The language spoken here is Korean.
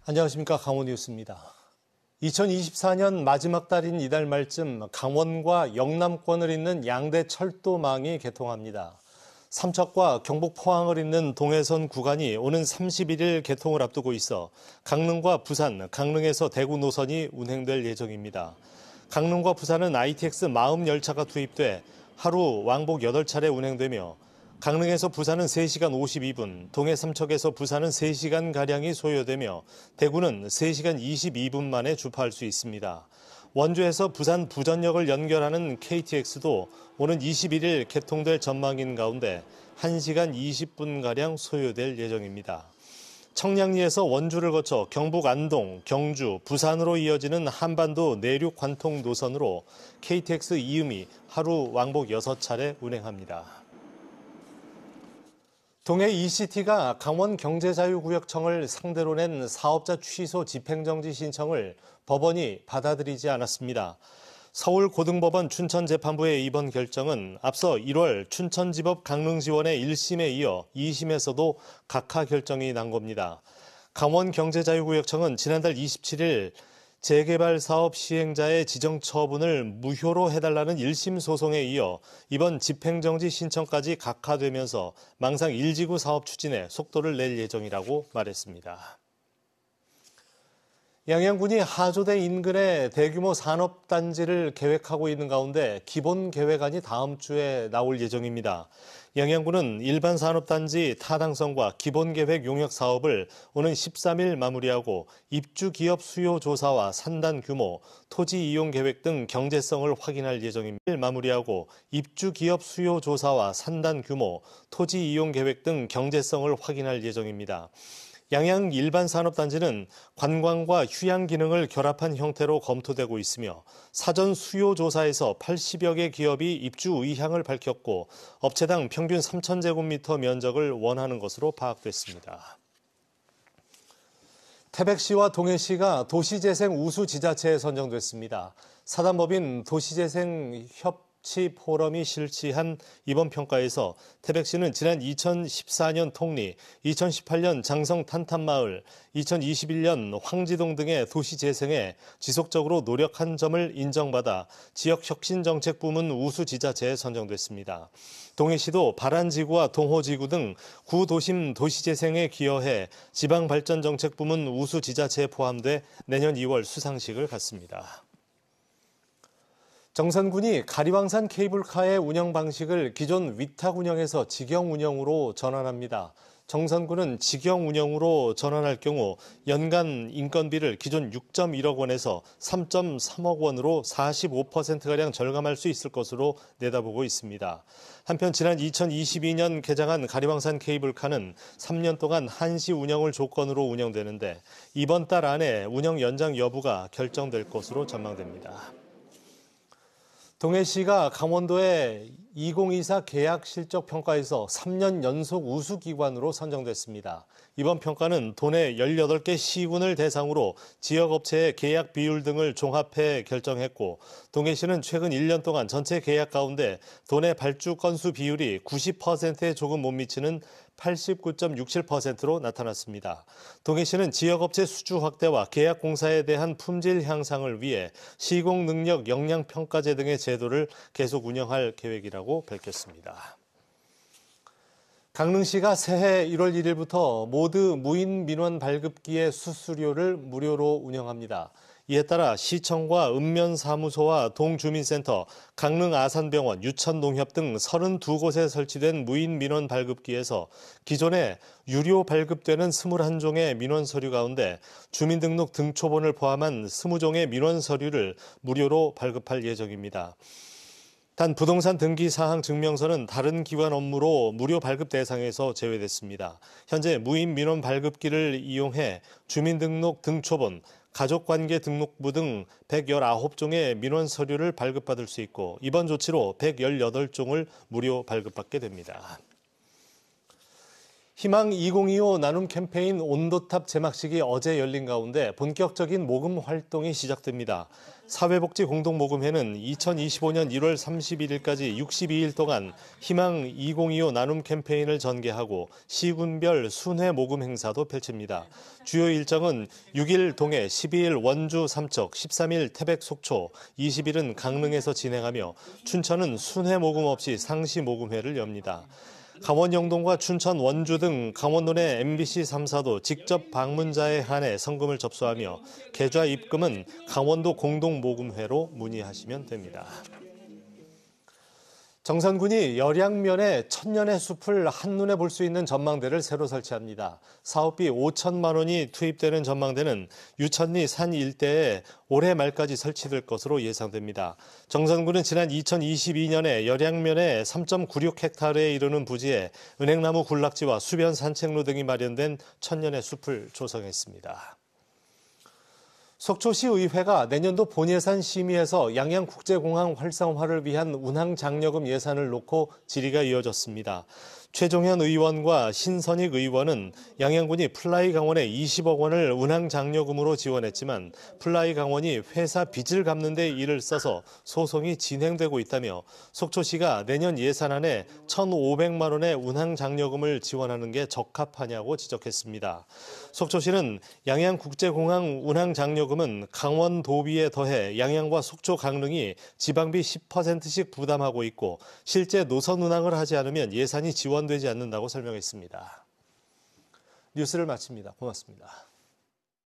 안녕하십니까. 강원뉴스입니다. 2024년 마지막 달인 이달 말쯤 강원과 영남권을 잇는 양대 철도망이 개통합니다. 삼척과 경북 포항을 잇는 동해선 구간이 오는 31일 개통을 앞두고 있어 강릉과 부산, 강릉에서 대구 노선이 운행될 예정입니다. 강릉과 부산은 ITX 40열차가 투입돼 하루 왕복 8차례 운행되며 강릉에서 부산은 3시간 52분, 동해 삼척에서 부산은 3시간가량이 소요되며 대구는 3시간 22분 만에 주파할 수 있습니다. 원주에서 부산 부전역을 연결하는 KTX도 오는 21일 개통될 전망인 가운데 1시간 20분가량 소요될 예정입니다. 청량리에서 원주를 거쳐 경북 안동, 경주, 부산으로 이어지는 한반도 내륙 관통 노선으로 KTX 이음이 하루 왕복 6차례 운행합니다. 동해 ECT가 강원경제자유구역청을 상대로 낸 사업자 취소 집행정지 신청을 법원이 받아들이지 않았습니다. 서울고등법원 춘천재판부의 이번 결정은 앞서 1월 춘천지법 강릉지원의 1심에 이어 2심에서도 각하 결정이 난 겁니다. 강원경제자유구역청은 지난달 27일 재개발 사업 시행자의 지정 처분을 무효로 해달라는 1심 소송에 이어 이번 집행정지 신청까지 각하되면서 망상 1지구 사업 추진에 속도를 낼 예정이라고 말했습니다. 양양군이 하조대 인근에 대규모 산업단지를 계획하고 있는 가운데 기본 계획안이 다음 주에 나올 예정입니다. 양양군은 일반 산업단지 타당성과 기본 계획 용역 사업을 오는 13일 마무리하고 입주 기업 수요 조사와 산단 규모, 토지 이용 계획 등 경제성을 확인할 예정입니다. 마무리하고 입주 기업 수요 조사와 산단 규모, 토지 이용 계획 등 경제성을 확인할 예정입니다. 양양 일반산업단지는 관광과 휴양 기능을 결합한 형태로 검토되고 있으며 사전 수요 조사에서 80여 개 기업이 입주 의향을 밝혔고 업체당 평균 3,000제곱미터 면적을 원하는 것으로 파악됐습니다. 태백시와 동해시가 도시재생 우수지자체에 선정됐습니다. 사단법인 도시재생협 포럼이 실시한 이번 평가에서 태백시는 지난 2014년 통리, 2018년 장성 탄탄마을, 2021년 황지동 등의 도시 재생에 지속적으로 노력한 점을 인정받아 지역혁신정책부문 우수지자체에 선정됐습니다. 동해시도 바란지구와 동호지구 등 구도심 도시재생에 기여해 지방발전정책부문 우수지자체에 포함돼 내년 2월 수상식을 갖습니다. 정선군이 가리왕산 케이블카의 운영 방식을 기존 위탁 운영에서 직영 운영으로 전환합니다. 정선군은 직영 운영으로 전환할 경우 연간 인건비를 기존 6.1억 원에서 3.3억 원으로 45%가량 절감할 수 있을 것으로 내다보고 있습니다. 한편 지난 2022년 개장한 가리왕산 케이블카는 3년 동안 한시 운영을 조건으로 운영되는데 이번 달 안에 운영 연장 여부가 결정될 것으로 전망됩니다. 동해시가 강원도의 2024 계약 실적 평가에서 3년 연속 우수기관으로 선정됐습니다. 이번 평가는 도내 18개 시군을 대상으로 지역업체의 계약 비율 등을 종합해 결정했고 동해시는 최근 1년 동안 전체 계약 가운데 도내 발주 건수 비율이 90%에 조금 못 미치는 89.67%로 나타났습니다. 동해시는 지역업체 수주 확대와 계약 공사에 대한 품질 향상을 위해 시공 능력 역량 평가제 등의 제도를 계속 운영할 계획이라고 밝혔습니다. 강릉시가 새해 1월 1일부터 모두 무인 민원 발급기의 수수료를 무료로 운영합니다. 이에 따라 시청과 읍면사무소와 동주민센터, 강릉아산병원, 유천농협 등 32곳에 설치된 무인 민원 발급기에서 기존에 유료 발급되는 21종의 민원 서류 가운데 주민등록 등초본을 포함한 20종의 민원 서류를 무료로 발급할 예정입니다. 단 부동산 등기 사항 증명서는 다른 기관 업무로 무료 발급 대상에서 제외됐습니다. 현재 무인 민원 발급기를 이용해 주민등록 등초본, 가족관계 등록부 등 119종의 민원 서류를 발급받을 수 있고 이번 조치로 118종을 무료 발급받게 됩니다. 희망 2025 나눔 캠페인 온도탑 제막식이 어제 열린 가운데 본격적인 모금 활동이 시작됩니다. 사회복지공동모금회는 2025년 1월 31일까지 62일 동안 희망 2025 나눔 캠페인을 전개하고 시군별 순회 모금 행사도 펼칩니다. 주요 일정은 6일 동해, 12일 원주 삼척, 13일 태백 속초, 20일은 강릉에서 진행하며 춘천은 순회 모금 없이 상시 모금회를 엽니다. 강원 영동과 춘천 원주 등 강원도 내 MBC 3사도 직접 방문자에 한해 성금을 접수하며 계좌 입금은 강원도 공동모금회로 문의하시면 됩니다. 정선군이 열양면에 천년의 숲을 한눈에 볼 수 있는 전망대를 새로 설치합니다. 사업비 5천만 원이 투입되는 전망대는 유천리 산 일대에 올해 말까지 설치될 것으로 예상됩니다. 정선군은 지난 2022년에 열양면에 3.96헥타르에 이르는 부지에 은행나무 군락지와 수변 산책로 등이 마련된 천년의 숲을 조성했습니다. 속초시 의회가 내년도 본예산 심의에서 양양국제공항 활성화를 위한 운항장려금 예산을 놓고 질의가 이어졌습니다. 최종현 의원과 신선익 의원은 양양군이 플라이강원에 20억 원을 운항장려금으로 지원했지만 플라이강원이 회사 빚을 갚는 데 일을 써서 소송이 진행되고 있다며 속초시가 내년 예산안에 1,500만 원의 운항장려금을 지원하는 게 적합하냐고 지적했습니다. 속초시는 양양국제공항 운항장려금은 강원도비에 더해 양양과 속초, 강릉이 지방비 10%씩 부담하고 있고 실제 노선 운항을 하지 않으면 예산이 지원되지 않는다고 설명했습니다. 뉴스를 마칩니다. 고맙습니다.